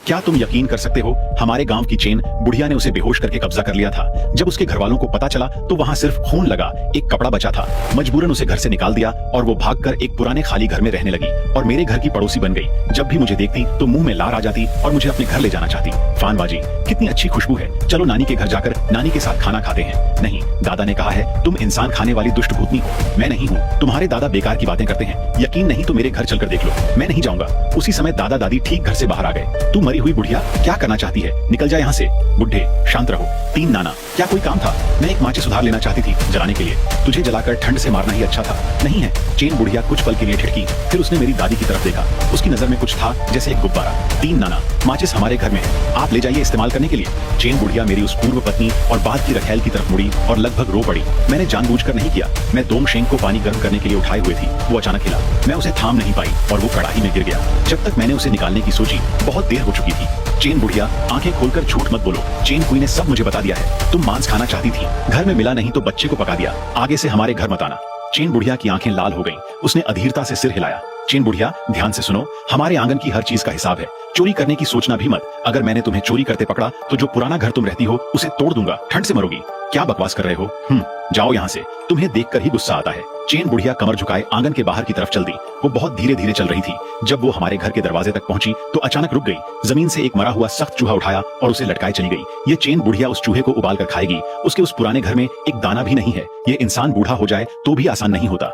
क्या तुम यकीन कर सकते हो, हमारे गांव की चेन बुढ़िया ने उसे बेहोश करके कब्जा कर लिया था। जब उसके घर वालों को पता चला तो वहां सिर्फ खून लगा एक कपड़ा बचा था। मजबूरन उसे घर से निकाल दिया और वो भागकर एक पुराने खाली घर में रहने लगी और मेरे घर की पड़ोसी बन गई। जब भी मुझे देखती तो मुंह में लार आ जाती और मुझे अपने घर ले जाना चाहती। फानबाजी, कितनी अच्छी खुशबू है, चलो नानी के घर जाकर नानी के साथ खाना खाते हैं। नहीं, दादा ने कहा है तुम इंसान खाने वाली दुष्ट भूतनी हो, मैं नहीं हूँ। तुम्हारे दादा बेकार की बातें करते हैं, यकीन नहीं तो मेरे घर चलकर देख लो, मैं नहीं जाऊंगा। उसी समय दादा दादी ठीक घर से बाहर आ गए। तू मरी हुई बुढ़िया क्या करना चाहती है, निकल जा यहाँ से। बुढ़े, शांत रहो। तीन नाना, क्या कोई काम था? मैं एक माचिस सुधार लेना चाहती थी जलाने के लिए, तुझे जलाकर ठंड से मारना ही अच्छा था। नहीं है। चेन बुढ़िया कुछ पल के लिए ठिठकी, फिर उसने मेरी दादी की तरफ देखा। उसकी नजर में कुछ था जैसे एक गुब्बारा। तीन नाना, माचिस हमारे घर में है, आप ले जाइए इस्तेमाल करने के लिए। चेन बुढ़िया मेरी उस पूर्व पत्नी और बाद की रखैल की तरफ मुड़ी और लगभग रो पड़ी। मैंने जानबूझकर नहीं किया, मैं दोम शेंग को पानी गर्म करने के लिए उठाए हुए थी। वो अचानक हिला, मैं उसे थाम नहीं पाई और वो कड़ाही में गिर गया। जब तक मैंने उसे निकालने की सोची बहुत देर हो चुकी थी। चेन बुढ़िया, आंखें खोलकर झूठ मत बोलो, चेन कुई ने सब मुझे बता दिया है। तुम मांस खाना चाहती थी, घर में मिला नहीं तो बच्चे को पका दिया, आगे से हमारे घर मत आना। चेन बुढ़िया की आंखें लाल हो गईं, उसने अधीरता से सिर हिलाया। चेन बुढ़िया, ध्यान से सुनो, हमारे आंगन की हर चीज का हिसाब है, चोरी करने की सोचना भी मत। अगर मैंने तुम्हें चोरी करते पकड़ा तो जो पुराना घर तुम रहती हो उसे तोड़ दूंगा, ठंड से मरोगी। क्या बकवास कर रहे हो? जाओ यहाँ से, तुम्हें देखकर ही गुस्सा आता है। चेन बुढ़िया कमर झुकाए आंगन के बाहर की तरफ चल दी। वो बहुत धीरे धीरे चल रही थी। जब वो हमारे घर के दरवाजे तक पहुंची तो अचानक रुक गई। जमीन से एक मरा हुआ सख्त चूहा उठाया और उसे लटकाए चली गई। ये चेन बुढ़िया उस चूहे को उबाल कर खाएगी। उसके उस पुराने घर में एक दाना भी नहीं है। ये इंसान बूढ़ा हो जाए तो भी आसान नहीं होता।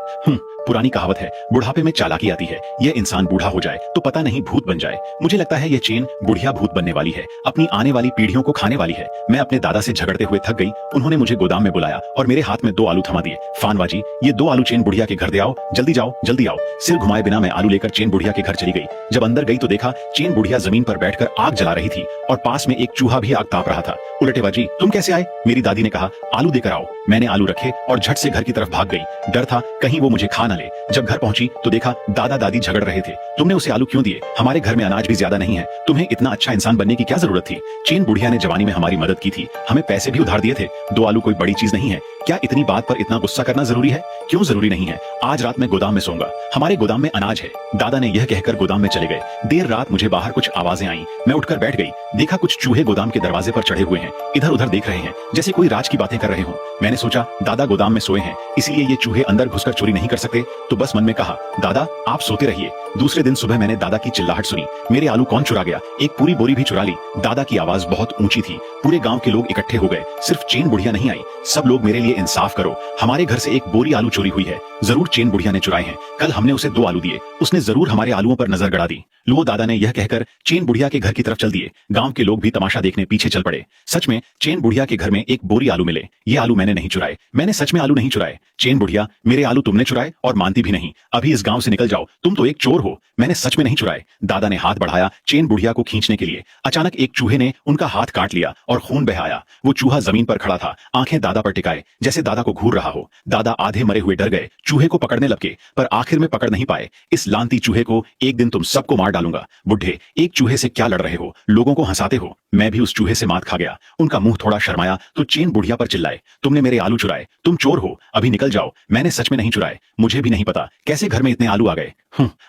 पुरानी कहावत है, बुढ़ापे में चालाकी आती है। ये इंसान बूढ़ा हो जाए तो पता नहीं भूत बन जाए। मुझे लगता है ये चेन बुढ़िया भूत बनने वाली है, अपनी आने वाली पीढ़ियों को खाने वाली है। मैं अपने दादा से झगड़ते हुए थक गई। उन्होंने मुझे गोदाम में बुलाया और मेरे हाथ में 2 आलू थमा दिए। फानबाजी, ये 2 आलू चेन बुढ़िया के घर दे आओ, जल्दी जाओ, जल्दी आओ। सिर घुमाए बिना मैं आलू लेकर चेन बुढ़िया के घर चली गई। जब अंदर गई तो देखा चेन बुढ़िया जमीन पर बैठकर आग जला रही थी और पास में एक चूहा भी आग ताप रहा था। उलटेबाजी, तुम कैसे आए? मेरी दादी ने कहा आलू देकर आओ। मैंने आलू रखे और झट से घर की तरफ भाग गई। डर था कहीं वो मुझे खा न ले। जब घर पहुंची तो देखा दादा दादी झगड़ रहे थे। तुमने उसे आलू क्यों दिए? हमारे घर में अनाज भी ज्यादा नहीं है, तुम्हें इतना अच्छा इंसान बनने की क्या जरूरत थी? चेन बुढ़िया ने जवानी में हमारी मदद की थी, हमें पैसे भी उधार दिए थे। 2 आलू कोई बड़ी चीज नहीं है। क्या इतनी बात पर इतना गुस्सा करना जरूरी है? क्यों जरूरी नहीं है? आज रात में गोदाम में सोऊंगा, हमारे गोदाम में अनाज है। दादा ने यह कहकर गोदाम में चले गए। देर रात मुझे बाहर कुछ आवाजें आईं। मैं उठकर बैठ गई। देखा कुछ चूहे गोदाम के दरवाजे पर चढ़े हुए हैं, इधर उधर देख रहे हैं जैसे कोई राज की बातें कर रहे हों। मैंने सोचा दादा गोदाम में सोए हैं, इसलिए ये चूहे अंदर घुसकर चोरी नहीं कर सकते। तो बस मन में कहा दादा आप सोते रहिए। दूसरे दिन सुबह मैंने दादा की चिल्लाहट सुनी। मेरे आलू कौन चुरा गया? एक पूरी बोरी भी चुरा ली। दादा की आवाज बहुत ऊंची थी। पूरे गांव के लोग इकट्ठे हो गए, सिर्फ चेन बुढ़िया नहीं आई। सब लोग मेरे लिए इंसाफ करो, हमारे घर से एक बोरी आलू चोरी हुई है। जरूर चेन बुढ़िया ने चुराए हैं। कल हमने उसे 2 आलू दिए, उसने जरूर हमारे आलुओं पर नजर गड़ा दी। लो, दादा ने यह कहकर चेन बुढ़िया के घर की तरफ चल दिए। गांव के लोग भी तमाशा देखने पीछे चल पड़े। सच में चेन बुढ़िया के घर में एक बोरी आलू मिले। ये आलू मैंने नहीं चुराए, मैंने सच में आलू नहीं चुराए। चेन बुढ़िया, मेरे आलू तुमने चुराए और मानती भी नहीं। अभी इस गांव से निकल जाओ, तुम तो एक चोर हो। मैंने सच में नहीं चुराए। दादा ने हाथ बढ़ाया चेन बुढ़िया को खींचने के लिए। अचानक एक चूहे ने उनका हाथ काट लिया और खून बह आया। वो चूहा जमीन पर खड़ा था, आंखें दादा पर टिकाए जैसे दादा को घूर रहा हो। दादा आधे मरे हुए डर गए, चूहे को पकड़ने लपके पर आखिर में पकड़ नहीं पाए। इस लांती चूहे को एक दिन तुम सबको मार डालूंगा। बुढ़े, एक चूहे से क्या लड़ रहे हो? लोगों को हंसाते हो। मैं भी उस चूहे से मात खा गया। उनका मुंह थोड़ा शर्माया तो चेन बुढ़िया पर चिल्लाए, तुमने मेरे आलू चुराए, तुम चोर हो, अभी निकल जाओ। मैंने सच में नहीं चुराए, मुझे भी नहीं पता कैसे घर में इतने आलू आ गए।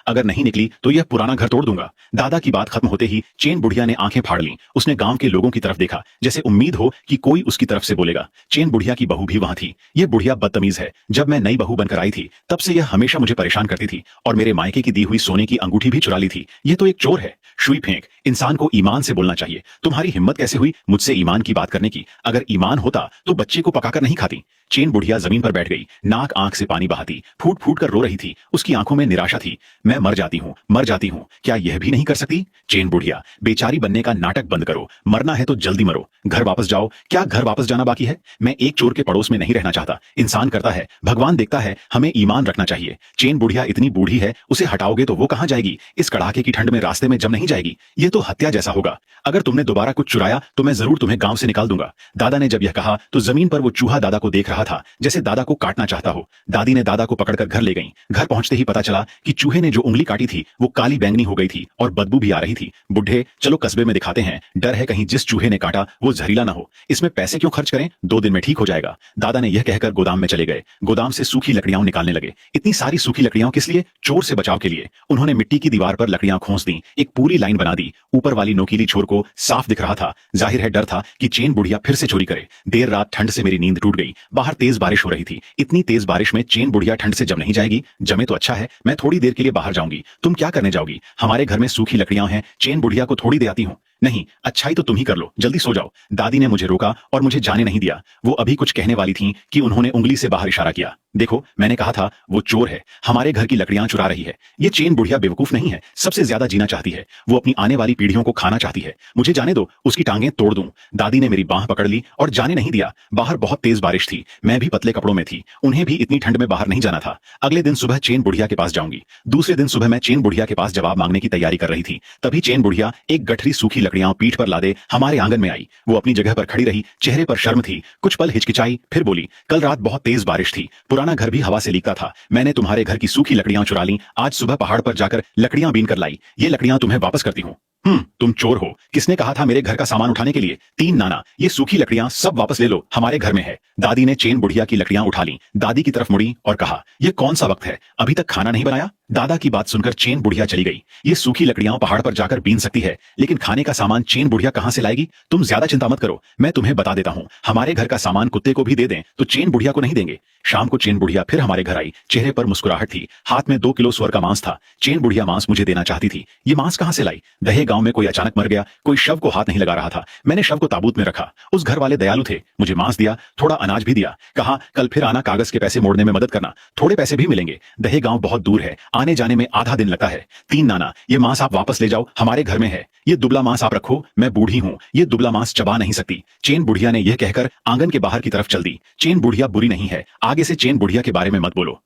अगर नहीं निकली तो यह पुराना घर तोड़ दूंगा। दादा की बात खत्म होते ही चेन बुढ़िया ने आंखें फाड़ लीं। उसने गांव के लोगों की तरफ देखा जैसे उम्मीद हो कि कोई उसकी तरफ से बोलेगा। चेन बुढ़िया की बहू भी वहां थी। यह बुढ़िया बदतमीज है। जब मैं नई बहू बनकर आई थी तब से यह हमेशा मुझे परेशान करती थी और मेरे मायके की दी हुई सोने की अंगूठी भी चुरा ली थी। यह तो एक चोर है। शुई फेंक, इंसान को ईमान से बोलना चाहिए। तुम्हारी हिम्मत कैसे हुई मुझसे ईमान की बात करने की? अगर ईमान होता तो बच्चे को पकाकर नहीं खाती। चेन बुढ़िया जमीन पर बैठ गई, नाक आंख से पानी बहाती, फूट फूट कर रो रही थी। उसकी आंखों में निराशा थी। मैं मर जाती हूँ, मर जाती हूँ, क्या यह भी नहीं कर सकती? चेन बुढ़िया, बेचारी बनने का नाटक बंद करो। मरना है तो जल्दी मरो, घर वापस जाओ। क्या घर वापस जाना बाकी है? मैं एक चोर के पड़ोस में नहीं रहना चाहता। इंसान करता है, भगवान देखता है, हमें ईमान रखना चाहिए। चेन बुढ़िया इतनी बूढ़ी है, उसे हटाओगे तो वो कहाँ जाएगी? इस कड़ाके की ठंड में रास्ते में जम नहीं जाएगी। ये तो हत्या जैसा होगा। अगर तुमने दोबारा कुछ चुराया तो मैं जरूर तुम्हें गांव से निकाल दूंगा। दादा ने जब यह कहा तो जमीन पर वो चूहा दादा को देख रहा रहा था जैसे दादा को काटना चाहता हो। दादी ने दादा को पकड़कर घर ले गईं। घर पहुंचते ही पता चला कि चूहे ने जो उंगली काटी थी वो काली बैंगनी हो गई थी और बदबू भी आ रही थी। बुढ़े, चलो कस्बे में दिखाते हैं, डर है कहीं जिस चूहे ने काटा वो जहरीला ना हो। इसमें पैसे क्यों खर्च करें, 2 दिन में ठीक हो जाएगा। दादा ने यह कहकर गोदाम में चले गए। गोदाम से सूखी लकड़ियां निकालने लगे। इतनी सारी सूखी लकड़ियां किस लिए? चोर से बचाव के लिए। उन्होंने मिट्टी की दीवार पर लकड़ियां खोस दी, एक पूरी लाइन बना दी। ऊपर वाली नोकीली छोर को साफ दिख रहा था। जाहिर है डर था कि चेन बुढ़िया फिर से चोरी करे। देर रात ठंड से मेरी नींद टूट गई। बाहर तेज बारिश हो रही थी। इतनी तेज बारिश में चेन बुढ़िया ठंड से जम नहीं जाएगी। जमे तो अच्छा है, मैं थोड़ी देर के लिए बाहर जाऊंगी। तुम क्या करने जाओगी? हमारे घर में सूखी लकड़ियां हैं, चेन बुढ़िया को थोड़ी दे आती हूँ। नहीं, अच्छाई तो तुम ही कर लो, जल्दी सो जाओ। दादी ने मुझे रोका और मुझे जाने नहीं दिया। वो अभी कुछ कहने वाली थीं कि उन्होंने उंगली से बाहर इशारा किया। देखो, मैंने कहा था वो चोर है, हमारे घर की लकड़ियां चुरा रही है। ये चेन बुढ़िया बेवकूफ नहीं है, सबसे ज्यादा जीना चाहती है। वो अपनी आने वाली पीढ़ियों को खाना चाहती है। मुझे जाने दो, उसकी टांगें तोड़ दूं। दादी ने मेरी बांह पकड़ ली और जाने नहीं दिया। बाहर बहुत तेज बारिश थी, मैं भी पतले कपड़ों में थी। उन्हें भी इतनी ठंड में बाहर नहीं जाना था। अगले दिन सुबह चेन बुढ़िया के पास जाऊंगी। दूसरे दिन सुबह मैं चेन बुढ़िया के पास जवाब मांगने की तैयारी कर रही थी। तभी चेन बुढ़िया एक गठरी सूखी लकड़ियां पीठ पर लादे हमारे आंगन में आई। वो अपनी जगह पर खड़ी रही, चेहरे पर शर्म थी। कुछ पल हिचकिचाई, फिर बोली, कल रात बहुत तेज बारिश थी, पुराना घर भी हवा से लीकता था। मैंने तुम्हारे घर की सूखी लकड़ियां चुरा ली। आज सुबह पहाड़ पर जाकर लकड़ियां बीन कर लाई। ये लकड़ियां तुम्हें वापस करती हूँ। तुम चोर हो। किसने कहा था मेरे घर का सामान उठाने के लिए? 3 नाना, ये सूखी लकड़ियां सब वापस ले लो, हमारे घर में है। दादी ने चेन बुढ़िया की लकड़ियां उठा ली। दादी की तरफ मुड़ी और कहा, यह कौन सा वक्त है, अभी तक खाना नहीं बनाया? दादा की बात सुनकर चेन बुढ़िया चली गई। ये सूखी लकड़ियां पहाड़ पर जाकर बीन सकती है, लेकिन खाने का सामान चेन बुढ़िया कहां से लाएगी? तुम ज्यादा चिंता मत करो, मैं तुम्हें बता देता हूं। हमारे घर का सामान कुत्ते को भी दे दें तो चेन बुढ़िया को नहीं देंगे। शाम को चेन बुढ़िया फिर हमारे घर आई। चेहरे पर मुस्कुराहट थी, हाथ में 2 किलो सुअर का मांस था। चेन बुढ़िया मांस मुझे देना चाहती थी। ये मांस कहां से लाई? दहे गांव में कोई अचानक मर गया, कोई शव को हाथ नहीं लगा रहा था। मैंने शव को ताबूत में रखा। उस घर वाले दयालु थे, मुझे मांस दिया, थोड़ा अनाज भी दिया। कहा, कल फिर आना, कागज के पैसे मोड़ने में मदद करना, थोड़े पैसे भी मिलेंगे। दहे गांव बहुत दूर है, आने जाने में आधा दिन लगता है। 3 नाना, ये मांस आप वापस ले जाओ, हमारे घर में है। ये दुबला मांस आप रखो, मैं बूढ़ी हूं, ये दुबला मांस चबा नहीं सकती। चेन बुढ़िया ने यह कहकर आंगन के बाहर की तरफ चल दी। चेन बुढ़िया बुरी नहीं है, आगे से चेन बुढ़िया के बारे में मत बोलो।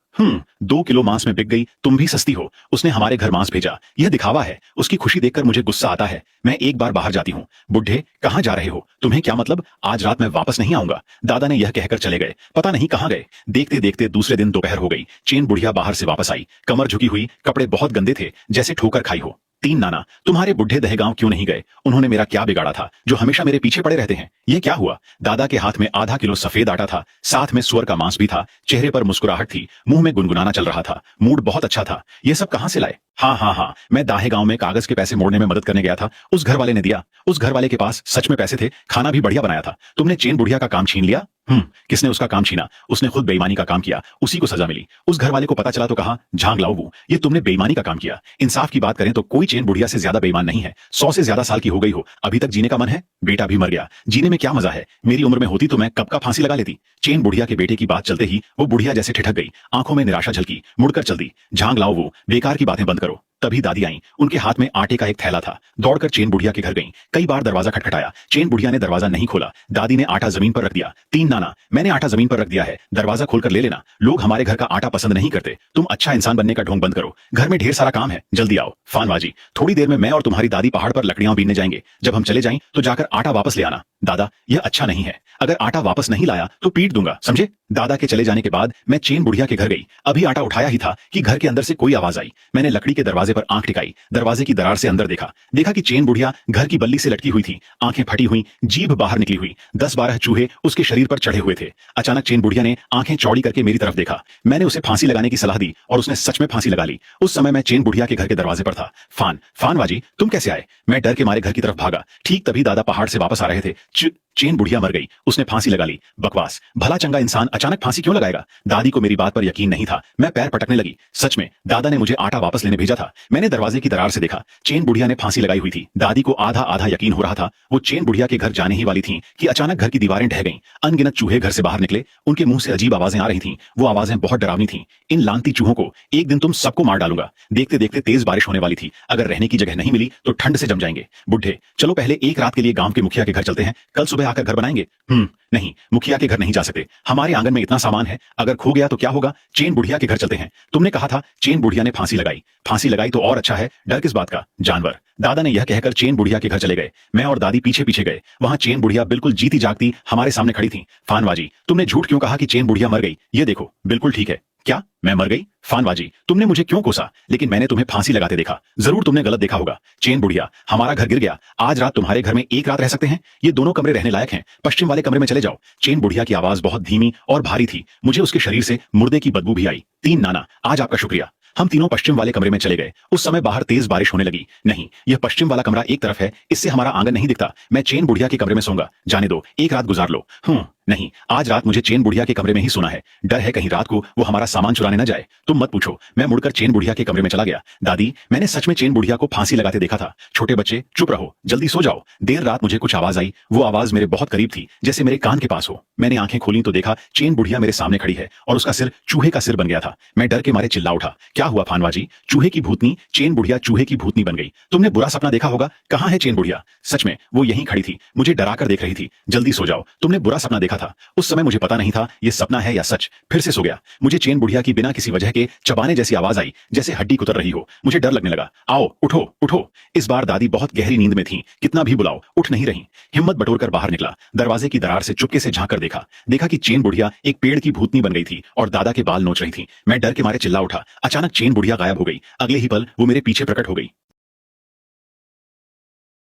2 किलो मांस में बिक गई, तुम भी सस्ती हो। उसने हमारे घर मांस भेजा, यह दिखावा है। उसकी खुशी देखकर मुझे गुस्सा आता है। मैं एक बार बाहर जाती हूँ। बुढ़े, कहां जा रहे हो? तुम्हें क्या मतलब? आज रात मैं वापस नहीं आऊंगा। दादा ने यह कहकर चले गए, पता नहीं कहां गए। देखते देखते दूसरे दिन दोपहर हो गई। चेन बुढ़िया बाहर से वापस आई, कमर झुकी हुई, कपड़े बहुत गंदे थे, जैसे ठोकर खाई हो। 3 नाना, तुम्हारे बुढ़े दहेगांव क्यों नहीं गए? उन्होंने मेरा क्या बिगाड़ा था जो हमेशा मेरे पीछे पड़े रहते हैं? ये क्या हुआ? दादा के हाथ में आधा किलो सफेद आटा था, साथ में सुअर का मांस भी था। चेहरे पर मुस्कुराहट थी, मुंह में गुनगुनाना चल रहा था। मूड बहुत अच्छा था। ये सब कहां से लाए? हाँ, मैं दाहे गांव में कागज के पैसे मोड़ने में मदद करने गया था, उस घर वाले ने दिया। उस घर वाले के पास सच में पैसे थे, खाना भी बढ़िया बनाया था। तुमने चेन बुढ़िया का काम छीन लिया। किसने उसका काम छीना? उसने खुद बेईमानी का काम किया, उसी को सजा मिली। उस घर वाले को पता चला तो कहा, झांग लाओ वो, ये तुमने बेईमानी का काम किया। इंसाफ की बात करें तो कोई चेन बुढ़िया से ज्यादा बेईमान नहीं है। 100 से ज्यादा साल की हो गई हो, अभी तक जीने का मन है? बेटा भी मर गया, जीने में क्या मजा है? मेरी उम्र में होती तो मैं कब का फांसी लगा लेती। चेन बुढ़िया के बेटे की बात चलते ही वो बुढ़िया जैसे ठिठक गई, आंखों में निराशा झलकी, मुड़कर चल दी। झांग लाओ वो, बेकार की बातें बंद करो। तभी दादी आई, उनके हाथ में आटे का एक थैला था। दौड़कर चेन बुढ़िया के घर गईं। कई बार दरवाजा खटखटाया, चेन बुढ़िया ने दरवाजा नहीं खोला। दादी ने आटा जमीन पर रख दिया। 3 नाना, मैंने आटा जमीन पर रख दिया है, दरवाजा खोलकर ले लेना। लोग हमारे घर का आटा पसंद नहीं करते। तुम अच्छा इंसान बनने का ढोंग बंद करो, घर में ढेर सारा काम है, जल्दी आओ। फानवाजी, थोड़ी देर में मैं और तुम्हारी दादी पहाड़ पर लकड़ियां बीनने जाएंगे। जब हम चले जाएं तो जाकर आटा वापस ले आना। दादा, यह अच्छा नहीं है, अगर आटा वापस नहीं लाया तो पीट दूंगा, समझे? दादा के चले जाने के बाद मैं चेन बुढ़िया के घर गई। अभी आटा उठाया ही था कि घर के अंदर से कोई आवाज आई। मैंने लकड़ी के दरवाजे पर आंख टिकाई, दरवाजे की दरार से अंदर देखा कि चेन बुढ़िया घर की बल्ली से लटकी हुई थी, आंखें फटी हुई, जीभ बाहर निकली हुई। 10-12 चूहे उसके शरीर पर चढ़े हुए थे। अचानक चेन बुढ़िया ने आंखें चौड़ी करके मेरी तरफ देखा। मैंने उसे फांसी लगाने की सलाह दी और उसने सच में फांसी लगा ली। उस समय मैं चेन बुढ़िया के घर के दरवाजे पर था। फानवाजी, तुम कैसे आए? मैं डर के मारे घर की तरफ भागा। ठीक तभी दादा पहाड़ से वापस आ रहे थे। चेन बुढ़िया मर गई, उसने फांसी लगा ली। बकवास, भला चंगा इंसान अचानक फांसी क्यों लगाएगा? दादी को मेरी बात पर यकीन नहीं था। मैं पैर पटकने लगी। सच में दादा ने मुझे आटा वापस लेने भेजा था। मैंने दरवाजे की दरार से देखा, चेन बुढ़िया ने फांसी लगाई हुई थी। दादी को आधा आधा यकीन हो रहा था। वो चेन बुढ़िया के घर जाने ही वाली थी कि अचानक घर की दीवारें ढह गईं। अनगिनत चूहे घर से बाहर निकले, उनके मुंह से अजीब आवाजें आ रही थीं। वो आवाजें बहुत डरावनी थीं। इन लानती चूहों को एक दिन तुम सबको मार डालूंगा। देखते देखते तेज बारिश होने वाली थी। अगर रहने की जगह नहीं मिली तो ठंड से जम जाएंगे। बुढ़े, चलो पहले एक रात के लिए गांव के मुखिया के घर चलते हैं, कल सुबह आकर घर बनाएंगे? नहीं, मुखिया के घर नहीं जा सकते। हमारे आंगन में इतना सामान है, अगर खो गया तो क्या होगा? चेन बुढ़िया के घर चलते हैं। तुमने कहा था चेन बुढ़िया ने फांसी लगाई। फांसी लगाई तो और अच्छा है, डर किस बात का? जानवर। दादा ने यह कहकर चेन बुढ़िया के घर चले गए। मैं और दादी पीछे पीछे गए। वहां चेन बुढ़िया बिल्कुल जीती जागती हमारे सामने खड़ी थी। फानवाजी, तुमने झूठ क्यों कहा कि चेन बुढ़िया मर गई? ये देखो, बिल्कुल ठीक है। क्या मैं मर गई? फानवाजी, तुमने मुझे क्यों कोसा? लेकिन मैंने तुम्हें फांसी लगाते देखा। जरूर तुमने गलत देखा होगा। चेन बुढ़िया, हमारा घर गिर गया। आज रात तुम्हारे घर में एक रात रह सकते हैं। ये दोनों कमरे रहने लायक हैं। पश्चिम वाले कमरे में चले जाओ। चेन बुढ़िया की आवाज बहुत धीमी और भारी थी। मुझे उसके शरीर से मुर्दे की बदबू भी आई। तीन नाना, आज आपका शुक्रिया। हम तीनों पश्चिम वाले कमरे में चले गए। उस समय बाहर तेज बारिश होने लगी। नहीं, यह पश्चिम वाला कमरा एक तरफ है, इससे हमारा आंगन नहीं दिखता। मैं चेन बुढ़िया के कमरे में सोऊंगा। जाने दो, एक रात गुजार लो। नहीं, आज रात मुझे चेन बुढ़िया के कमरे में ही सोना है। डर है कहीं रात को वो हमारा सामान चुराने न जाए। तुम मत पूछो। मैं मुड़कर चेन बुढ़िया के कमरे में चला गया। दादी, मैंने सच में चेन बुढ़िया को फांसी लगाते देखा था। छोटे बच्चे चुप रहो, जल्दी सो जाओ। देर रात मुझे कुछ आवाज आई। वो आवाज मेरे बहुत करीब थी, जैसे मेरे कान के पास हो। मैंने आंखें खोली तो देखा चेन बुढ़िया मेरे सामने खड़ी है और उसका सिर चूहे का सिर बन गया था। मैं डर के मारे चिल्ला उठा। क्या हुआ फानवाजी? चूहे की भूतनी? चेन बुढ़िया चूहे की भूतनी बन गई। तुमने बुरा सपना देखा होगा। कहाँ है चेन बुढ़िया? सच में वो यहीं खड़ी थी, मुझे डराकर देख रही थी। जल्दी सो जाओ, तुमने बुरा सपना देखा था। उस समय मुझे पता नहीं था ये सपना है या सच। फिर से सो गया। मुझे चेन बुढ़िया की बिना किसी वजह के चबाने जैसी आवाज आई, जैसे हड्डी कुतर रही हो। मुझे डर लगने लगा। आओ उठो उठो। इस बार दादी बहुत गहरी नींद में थी। कितना भी बुलाओ उठ नहीं रही। हिम्मत बटोरकर बाहर निकला। दरवाजे की दरार से चुपके से झांक कर देखा कि चेन बुढ़िया एक पेड़ की भूतनी बन गई थी और दादा के बाल नोच रही थी। मैं डर के मारे चिल्ला उठा। अचानक चेन बुढ़िया गायब हो गई। अगले ही पल वो मेरे पीछे प्रकट हो गई।